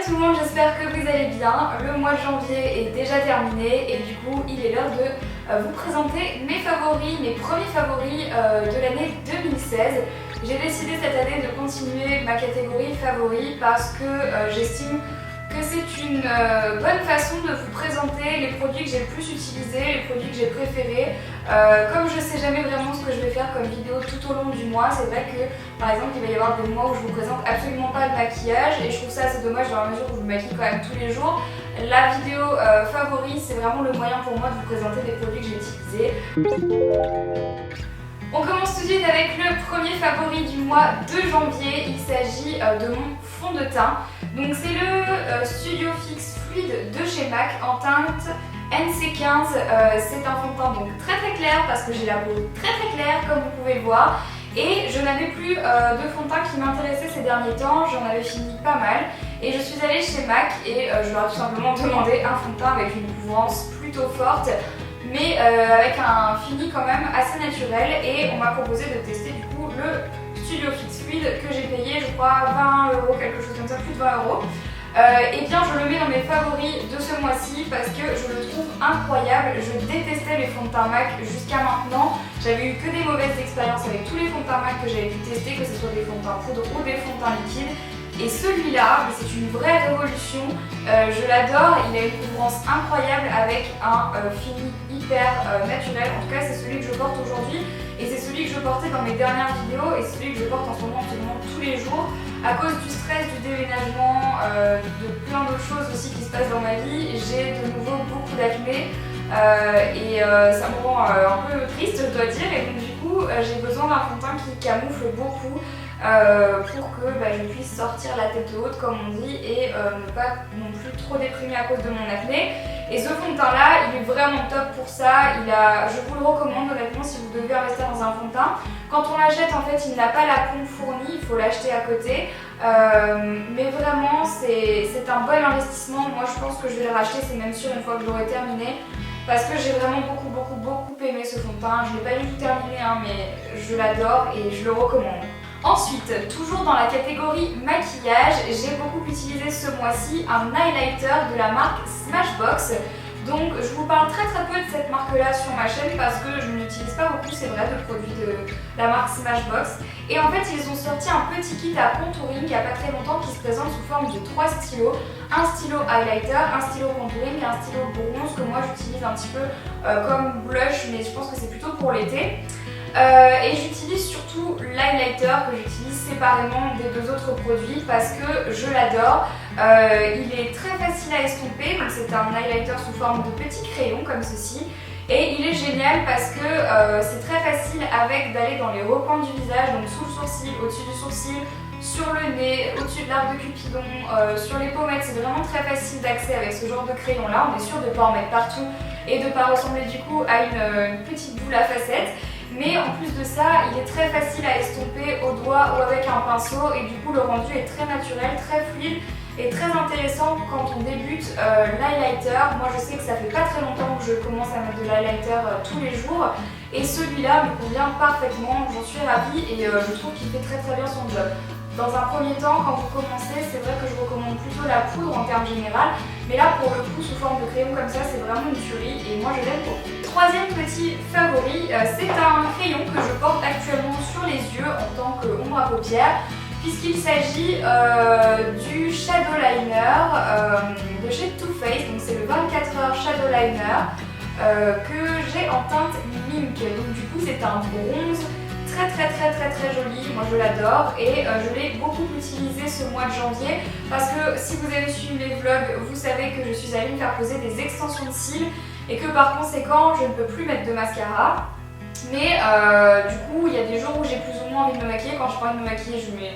tout le monde, j'espère que vous allez bien. Le mois de janvier est déjà terminé et du coup il est l'heure de vous présenter mes favoris, mes premiers favoris de l'année 2016. J'ai décidé cette année de continuer ma catégorie favoris parce que j'estime que c'est une bonne façon de vous présenter les produits que j'ai le plus utilisés, les produits que j'ai préférés. Comme je sais jamais vraiment ce que je vais faire comme vidéo tout au long du mois, c'est vrai que par exemple il va y avoir des mois où je vous présente absolument pas de maquillage et je trouve ça assez dommage dans la mesure où je me maquille quand même tous les jours. La vidéo favori, c'est vraiment le moyen pour moi de vous présenter des produits que j'ai utilisés. On commence tout de suite avec le premier favori du mois de janvier. Il s'agit de mon fond de teint. Donc c'est le Studio Fix Fluide de chez MAC en teinte NC15. C'est un fond de teint donc très clair parce que j'ai la peau très claire comme vous pouvez le voir. Et je n'avais plus de fond de teint qui m'intéressait ces derniers temps, j'en avais fini pas mal. Et je suis allée chez MAC et je leur ai tout simplement demandé un fond de teint avec une couvrance plutôt forte, mais avec un fini quand même assez naturel. Et on m'a proposé de tester du coup le Studio Fix Fluide que j'ai payé, je crois 20 €, quelque chose comme ça, plus de 20 €. Et bien je le mets dans mes favoris de ce mois-ci parce que je le trouve incroyable. Je détestais les fonds de teint MAC jusqu'à maintenant. J'avais eu que des mauvaises expériences avec tous les fonds de teint MAC que j'avais pu tester, que ce soit des fonds de teint poudre ou des fonds de teint liquide. Et celui-là, c'est une vraie révolution. Je l'adore, il a une couvrance incroyable avec un fini hyper naturel. En tout cas, c'est celui que je porte aujourd'hui. Et c'est celui que je portais dans mes dernières vidéos et celui que je porte en ce moment absolument tous les jours. À cause du stress, du déménagement, de plein d'autres choses aussi qui se passent dans ma vie, j'ai de nouveau beaucoup d'acné et ça me rend un peu triste, je dois dire. Et donc du coup, j'ai besoin d'un fond de teint qui camoufle beaucoup pour que je puisse sortir la tête haute comme on dit et ne pas non plus trop déprimer à cause de mon acné. Et ce fond de teint là, il est vraiment top pour ça. Je vous le recommande honnêtement si vous devez investir dans un fond de teint. Quand on l'achète, en fait, il n'a pas la pompe fournie, il faut l'acheter à côté. Mais vraiment, c'est un bon investissement. Moi, je pense que je vais le racheter, c'est même sûr, une fois que je l'aurai terminé. Parce que j'ai vraiment beaucoup aimé ce fond de teint. Je ne l'ai pas du tout terminé, hein, mais je l'adore et je le recommande. Ensuite, toujours dans la catégorie maquillage, j'ai beaucoup utilisé ce mois-ci un highlighter de la marque Smashbox. Donc je vous parle très peu de cette marque-là sur ma chaîne parce que je n'utilise pas beaucoup, c'est vrai, de produits de la marque Smashbox. Et en fait, ils ont sorti un petit kit à contouring il n'y a pas très longtemps qui se présente sous forme de 3 stylos. Un stylo highlighter, un stylo contouring et un stylo bronze que moi j'utilise un petit peu comme blush, mais je pense que c'est plutôt pour l'été. Et j'utilise surtout l'highlighter que j'utilise séparément des deux autres produits parce que je l'adore. Il est très facile à estomper, donc c'est un highlighter sous forme de petits crayons comme ceci. Et il est génial parce que c'est très facile d'aller dans les recoins du visage, donc sous le sourcil, au-dessus du sourcil, sur le nez, au-dessus de l'arc de Cupidon, sur les pommettes. C'est vraiment très facile d'accès avec ce genre de crayon là. On est sûr de ne pas en mettre partout et de ne pas ressembler du coup à une petite boule à facettes. Mais en plus de ça, il est très facile à estomper au doigt ou avec un pinceau et du coup le rendu est très naturel, très fluide et très intéressant quand on débute l'highlighter. Moi je sais que ça fait pas très longtemps que je commence à mettre de l'highlighter tous les jours et celui-là me convient parfaitement, j'en suis ravie et je trouve qu'il fait très bien son job. Dans un premier temps, quand vous commencez, c'est vrai que je recommande plutôt la poudre en termes général, mais là pour le coup sous forme de crayon comme ça, c'est vraiment une tuerie et moi je l'aime beaucoup. Troisième petit favori, c'est un crayon que je porte actuellement sur les yeux en tant qu'ombre à paupières, puisqu'il s'agit du Shadow Liner de chez Too Faced, donc c'est le 24 heures Shadow Liner que j'ai en teinte Mink. Donc du coup c'est un bronze très joli, moi je l'adore et je l'ai beaucoup utilisé ce mois de janvier parce que si vous avez suivi mes vlogs, vous savez que je suis allée me faire poser des extensions de cils et que par conséquent je ne peux plus mettre de mascara. Mais du coup il y a des jours où j'ai plus ou moins envie de me maquiller. Quand je pas envie de me maquiller je mets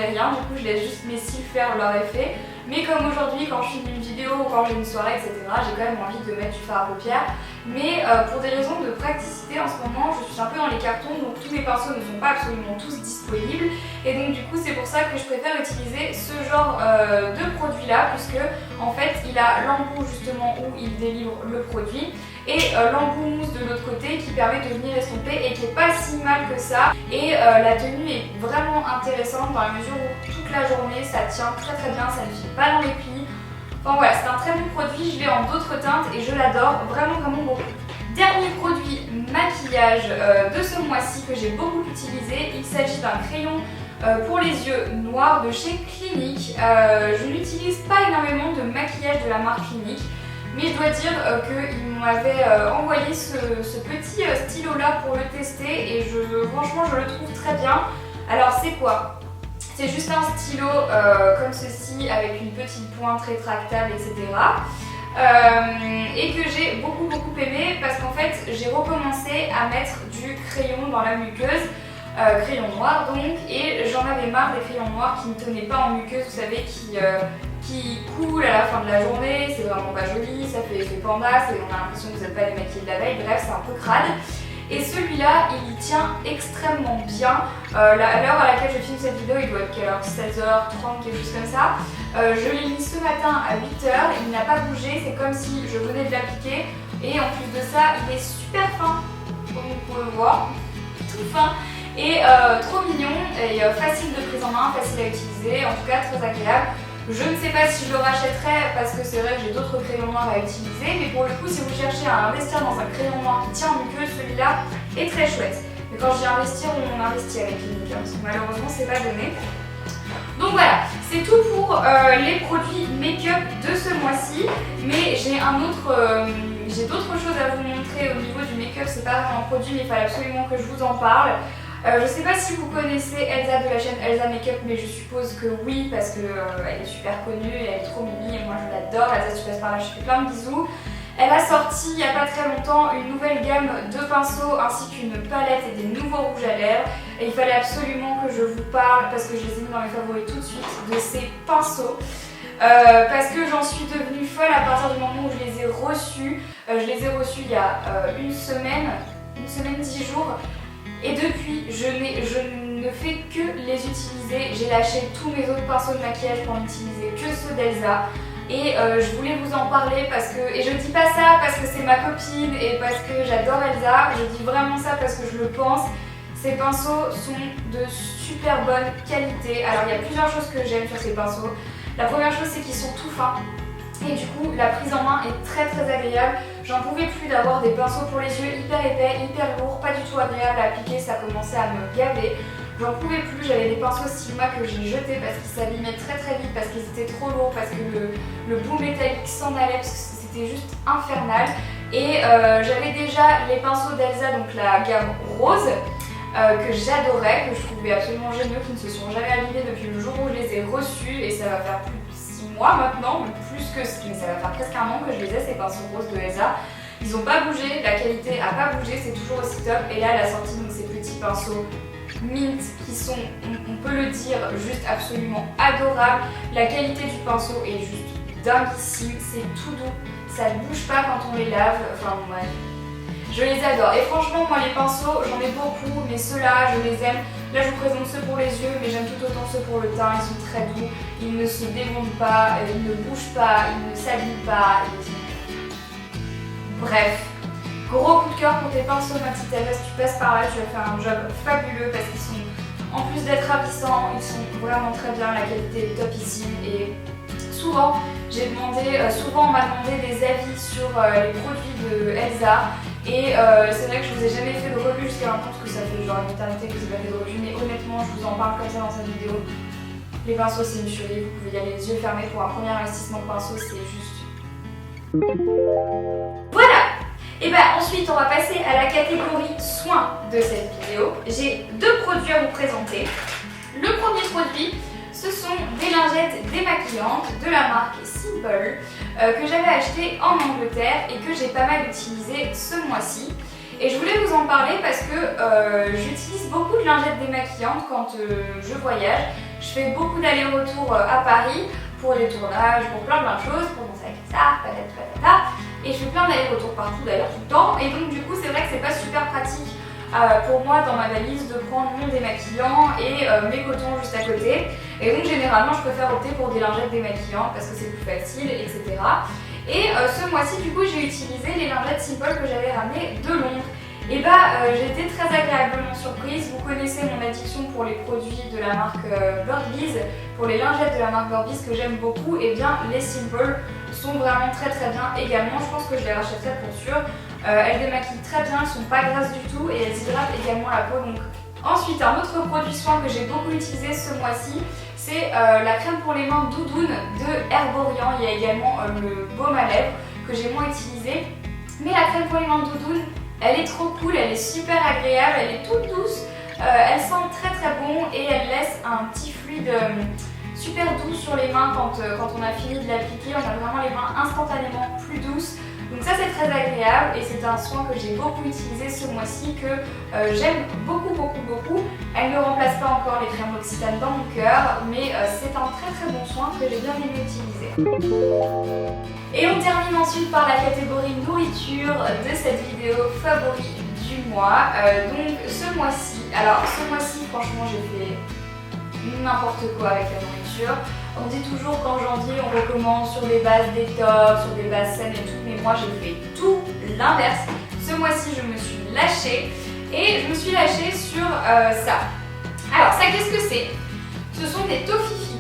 rien, du coup je laisse juste mes cils faire leur effet. Mais comme aujourd'hui quand je filme une vidéo ou quand j'ai une soirée etc, j'ai quand même envie de mettre du fard à paupières. Mais pour des raisons de praticité en ce moment je suis un peu dans les cartons, donc tous mes pinceaux ne sont pas absolument tous disponibles. Et donc du coup c'est pour ça que je préfère utiliser ce genre de produit là, puisque en fait il a l'embout justement où il délivre le produit. et l'embout mousse de l'autre côté qui permet de venir estomper et qui est pas si mal que ça. Et la tenue est vraiment intéressante dans la mesure où toute la journée ça tient très bien, ça ne file pas dans les plis. Enfin voilà, c'est un très bon produit, je l'ai en d'autres teintes et je l'adore vraiment beaucoup. Dernier produit maquillage de ce mois-ci que j'ai beaucoup utilisé, il s'agit d'un crayon pour les yeux noirs de chez Clinique. Je n'utilise pas énormément de maquillage de la marque Clinique, mais je dois dire qu'ils m'avaient envoyé ce petit stylo là pour le tester et franchement je le trouve très bien. Alors c'est quoi? C'est juste un stylo comme ceci avec une petite pointe rétractable, etc. Et que j'ai beaucoup aimé parce qu'en fait j'ai recommencé à mettre du crayon dans la muqueuse, crayon noir donc, et j'en avais marre des crayons noirs qui ne tenaient pas en muqueuse, vous savez, qui coulent à la fin de la journée, c'est vraiment pas joli, ça fait effet panda, on a l'impression que vous n'êtes pas démaquillé de la veille, bref c'est un peu crade. Et celui-là, il y tient extrêmement bien. À l'heure à laquelle je filme cette vidéo, il doit être quelle heure, 16h30, quelque chose comme ça. Je l'ai mis ce matin à 8h, il n'a pas bougé, c'est comme si je venais de l'appliquer. Et en plus de ça, il est super fin, comme vous pouvez le voir, tout fin. Et trop mignon, et facile de prise en main, facile à utiliser, en tout cas très agréable. Je ne sais pas si je le rachèterai parce que c'est vrai que j'ai d'autres crayons noirs à utiliser, mais pour le coup si vous cherchez à investir dans un crayon noir qui tient en muqueuse, celui-là est très chouette. Mais quand je dis investir, on investit avec Clinique, parce que malheureusement c'est pas donné. Donc voilà, c'est tout pour les produits make-up de ce mois-ci, mais j'ai d'autres choses à vous montrer au niveau du make-up. C'est pas vraiment un produit, mais il fallait absolument que je vous en parle. Je sais pas si vous connaissez Elsa de la chaîne Elsa Makeup, mais je suppose que oui parce que elle est super connue et elle est trop mimi et moi je l'adore. Elsa, si tu passes par là, je te fais plein de bisous. Elle a sorti il n'y a pas très longtemps une nouvelle gamme de pinceaux ainsi qu'une palette et des nouveaux rouges à lèvres. Et il fallait absolument que je vous parle, parce que je les ai mis dans mes favoris tout de suite, de ces pinceaux. Parce que j'en suis devenue folle à partir du moment où je les ai reçus. Je les ai reçus il y a une semaine, 10 jours. Et depuis, je ne fais que les utiliser. J'ai lâché tous mes autres pinceaux de maquillage pour n'utiliser que ceux d'Elsa. Et je voulais vous en parler parce que... Et je dis pas ça parce que c'est ma copine et parce que j'adore Elsa. Je dis vraiment ça parce que je le pense. Ces pinceaux sont de super bonne qualité. Alors il y a plusieurs choses que j'aime sur ces pinceaux. La première chose, c'est qu'ils sont tout fins. Et du coup, la prise en main est très agréable. J'en pouvais plus d'avoir des pinceaux pour les yeux hyper épais, hyper lourds, pas du tout agréable à appliquer, ça commençait à me gaver. J'en pouvais plus, j'avais des pinceaux Sigma que j'ai jetés parce qu'ils s'abîmaient très vite, parce qu'ils étaient trop lourds, parce que le bout métallique s'en allait, parce que c'était juste infernal. Et j'avais déjà les pinceaux d'Elsa, donc la gamme rose, que j'adorais, que je trouvais absolument géniaux, qui ne se sont jamais abîmés depuis le jour où je les ai reçus, et ça va faire plus de 6 mois maintenant, mais ça va faire presque un an que je les ai, ces pinceaux roses de Elsa. Ils n'ont pas bougé, la qualité n'a pas bougé, c'est toujours aussi top. Et là, elle a sorti donc ces petits pinceaux mint qui sont, on peut le dire, juste absolument adorables. La qualité du pinceau est juste dinguissime, c'est tout doux, ça ne bouge pas quand on les lave, enfin ouais. Je les adore. Et franchement, moi les pinceaux, j'en ai beaucoup, mais ceux-là, je les aime. Là, je vous présente ceux pour les yeux, mais j'aime tout autant ceux pour le teint. Ils sont très doux, ils ne se démontent pas, ils ne bougent pas, ils ne s'abîment pas. Bref, gros coup de cœur pour tes pinceaux, ma petite Eva. Si tu passes par là, tu vas faire un job fabuleux parce qu'ils sont, en plus d'être ravissants, ils sont vraiment très bien. La qualité est topissime et souvent, on m'a demandé des avis sur les produits de Elsa. Et c'est vrai que je vous ai jamais fait de revue jusqu'à maintenant parce que ça fait genre une éternité que je vous ai pas fait de revue, mais honnêtement je vous en parle comme ça dans cette vidéo. Les pinceaux c'est une tuerie, vous pouvez y aller les yeux fermés pour un premier investissement de pinceau, c'est juste... Voilà. Et bah ensuite on va passer à la catégorie soins de cette vidéo. J'ai 2 produits à vous présenter. Le premier produit, ce sont des lingettes démaquillantes de la marque Simple que j'avais acheté en Angleterre et que j'ai pas mal utilisé ce mois-ci. Et je voulais vous en parler parce que j'utilise beaucoup de lingettes démaquillantes quand je voyage. Je fais beaucoup d'allers-retours à Paris pour les tournages, pour plein de choses, pour danser avec ça, patata. Et je fais plein d'allers-retours partout d'ailleurs tout le temps. Et donc du coup c'est vrai que c'est pas super pratique pour moi dans ma valise de prendre mon démaquillant et mes cotons juste à côté. Et donc généralement je préfère opter pour des lingettes démaquillantes parce que c'est plus facile, etc. Et ce mois-ci du coup j'ai utilisé les lingettes Simple que j'avais ramenées de Londres. Et j'ai été très agréablement surprise. Vous connaissez mon addiction pour les produits de la marque Bird-Bees, pour les lingettes de la marque Bird-Bees que j'aime beaucoup. Et bien les Simple sont vraiment très bien également. Je pense que je les rachèterai pour sûr. Elles démaquillent très bien, elles sont pas grasses du tout et elles hydratent également la peau. Donc. Ensuite, un autre produit soin que j'ai beaucoup utilisé ce mois-ci, c'est la crème pour les mains Doudoune de Herborian. Il y a également le baume à lèvres que j'ai moins utilisé. Mais la crème pour les mains Doudoune, elle est trop cool, elle est super agréable, elle est toute douce. Elle sent très bon et elle laisse un petit fluide super doux sur les mains quand on a fini de l'appliquer. On a vraiment les mains instantanément plus douces. Donc ça c'est très agréable et c'est un soin que j'ai beaucoup utilisé ce mois-ci, que j'aime beaucoup. Elle ne remplace pas encore les crèmes L'Occitane dans mon cœur, mais c'est un très bon soin que j'ai bien aimé utiliser. Et on termine ensuite par la catégorie nourriture de cette vidéo favori du mois. Donc ce mois-ci, franchement j'ai fait n'importe quoi avec la nourriture. On dit toujours qu'en janvier on recommence sur des bases détox, sur des bases saines et tout, mais moi j'ai fait tout l'inverse. Ce mois-ci je me suis lâchée et je me suis lâchée sur ça. Alors ça qu'est-ce que c'est? Ce sont des toffifee.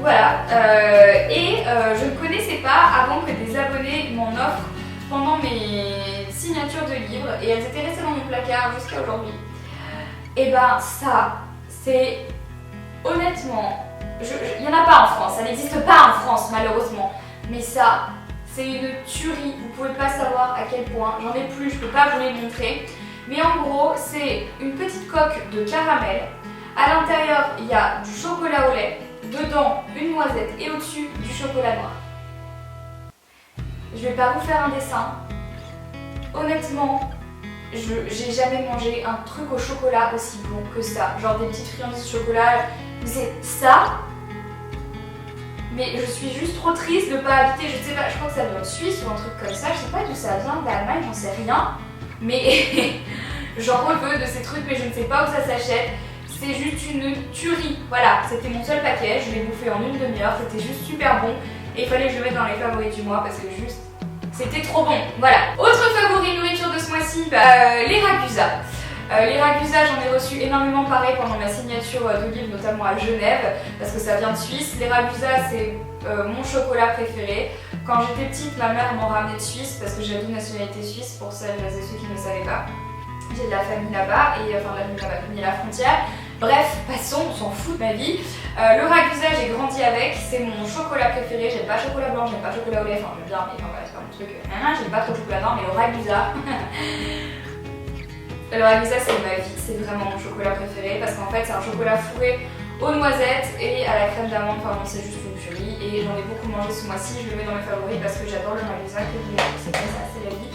Voilà, je ne connaissais pas avant que des abonnés m'en offrent pendant mes signatures de livres et elles étaient restées dans mon placard jusqu'à aujourd'hui. Et ça, c'est honnêtement, il n'y en a pas en France, ça n'existe pas en France malheureusement, mais ça, c'est une tuerie, vous pouvez pas savoir à quel point, j'en ai plus, je peux pas vous les montrer, mais en gros, c'est une petite coque de caramel, à l'intérieur il y a du chocolat au lait, dedans une noisette et au-dessus du chocolat noir. Je vais pas vous faire un dessin, honnêtement, j'ai jamais mangé un truc au chocolat aussi bon que ça, genre des petites friandises au chocolat, c'est ça. Mais je suis juste trop triste de ne pas habiter, je sais pas, je crois que ça doit être Suisse ou un truc comme ça, je sais pas d'où ça vient, d'Allemagne, j'en sais rien. Mais j'en reveux de ces trucs, mais je ne sais pas où ça s'achète. C'est juste une tuerie. Voilà, c'était mon seul paquet, je l'ai bouffé en une demi-heure, c'était juste super bon. Et il fallait que je le mette dans les favoris du mois parce que juste, c'était trop bon. Voilà. Autre favori nourriture de ce mois-ci, les ragusa. Les ragusa, j'en ai reçu énormément pareil pendant ma signature de livre, notamment à Genève, parce que ça vient de Suisse. Les ragusa, c'est mon chocolat préféré. Quand j'étais petite, ma mère m'en ramenait de Suisse, parce que j'ai la double nationalité suisse, pour celles et ceux qui ne le savaient pas. J'ai de la famille là-bas, et enfin de la famille là-bas, famille à la frontière. Bref, passons, on s'en fout de ma vie. Le ragusa, j'ai grandi avec, c'est mon chocolat préféré. J'aime pas chocolat blanc, j'aime pas chocolat au lait, enfin j'aime bien, mais enfin, voilà, c'est pas mon truc. J'aime pas trop le chocolat noir, mais le ragusa. Le ragusa c'est ma vie, c'est vraiment mon chocolat préféré parce qu'en fait c'est un chocolat fourré aux noisettes et à la crème d'amande, enfin c'est juste une tuerie et j'en ai beaucoup mangé ce mois-ci, je le mets dans mes favoris parce que j'adore le ragusa, c'est comme ça, c'est la vie.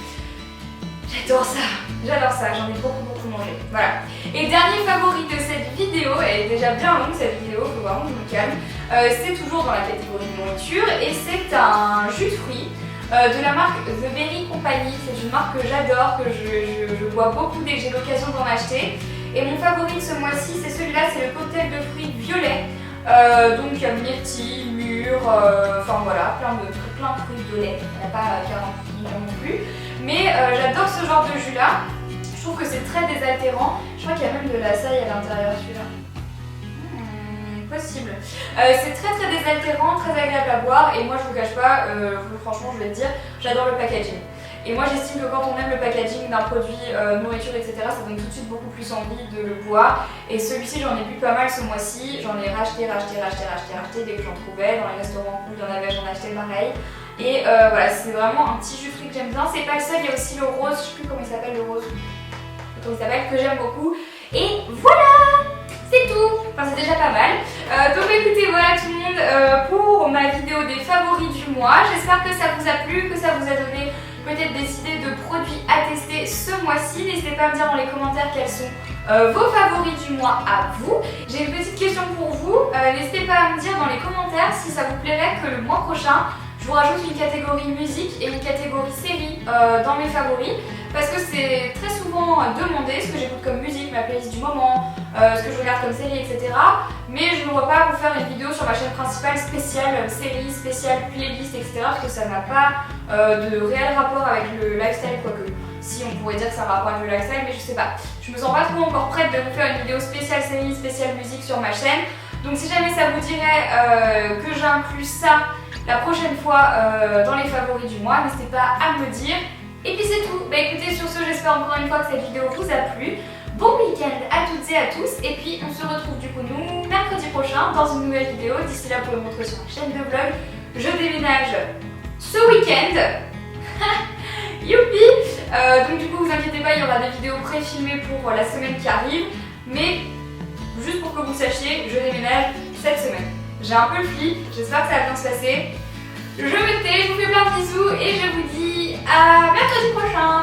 J'adore ça, j'en ai beaucoup mangé, voilà. Et dernier favori de cette vidéo, elle est déjà bien longue cette vidéo, faut vraiment que je me calme, c'est toujours dans la catégorie nourriture et c'est un jus de fruits. De la marque The Berry Company, c'est une marque que j'adore, que je bois beaucoup dès que j'ai l'occasion d'en acheter. Et mon favori de ce mois-ci, c'est celui-là, c'est le cocktail de fruits violet. Donc il y a myrtille, mûre, enfin voilà, plein de fruits violets. Il n'y en a pas 40 non plus. Mais j'adore ce genre de jus-là. Je trouve que c'est très désaltérant. Je crois qu'il y a même de la saille à l'intérieur celui-là. Possible. C'est très désaltérant, très agréable à boire et moi je vous cache pas, franchement je vais te dire, j'adore le packaging. Et moi j'estime que quand on aime le packaging d'un produit nourriture etc, ça donne tout de suite beaucoup plus envie de le boire. Et celui-ci j'en ai bu pas mal ce mois-ci, j'en ai racheté dès que j'en trouvais, dans les restaurants où il y en avait j'en achetais pareil. Et voilà, c'est vraiment un petit jus frais que j'aime bien, c'est pas le seul, il y a aussi le rose, je sais plus comment il s'appelle le rose, que j'aime beaucoup. Et voilà! C'est tout, enfin c'est déjà pas mal. Donc écoutez, voilà tout le monde pour ma vidéo des favoris du mois. J'espère que ça vous a plu, que ça vous a donné peut-être des idées de produits à tester ce mois-ci. N'hésitez pas à me dire dans les commentaires quels sont vos favoris du mois à vous. J'ai une petite question pour vous. N'hésitez pas à me dire dans les commentaires si ça vous plairait que le mois prochain je vous rajoute une catégorie musique et une catégorie série dans mes favoris parce que c'est très souvent demandé ce que j'écoute comme musique, ma playlist du moment, ce que je regarde comme série, etc. Mais je ne vois pas vous faire une vidéo sur ma chaîne principale spéciale série, spéciale playlist, etc. Parce que ça n'a pas de réel rapport avec le lifestyle, quoique si on pourrait dire que ça a un rapport avec le lifestyle, mais je sais pas. Je me sens pas trop encore prête de vous faire une vidéo spéciale série, spéciale musique sur ma chaîne. Donc si jamais ça vous dirait que j'inclus ça la prochaine fois dans les favoris du mois, n'hésitez pas à me dire. Et puis c'est tout. Bah écoutez, sur ce, j'espère encore une fois que cette vidéo vous a plu. Bon week-end à toutes et à tous. Et puis on se retrouve du coup nous mercredi prochain dans une nouvelle vidéo. D'ici là, vous pouvez me montrer sur ma chaîne de vlog. Je déménage ce week-end. Youpi. Donc du coup, vous inquiétez pas, il y aura des vidéos pré-filmées pour la semaine qui arrive. Mais juste pour que vous sachiez, je déménage cette semaine. J'ai un peu le flip, j'espère que ça va bien se passer. Je me tais, je vous fais plein de bisous et je vous dis à mercredi prochain.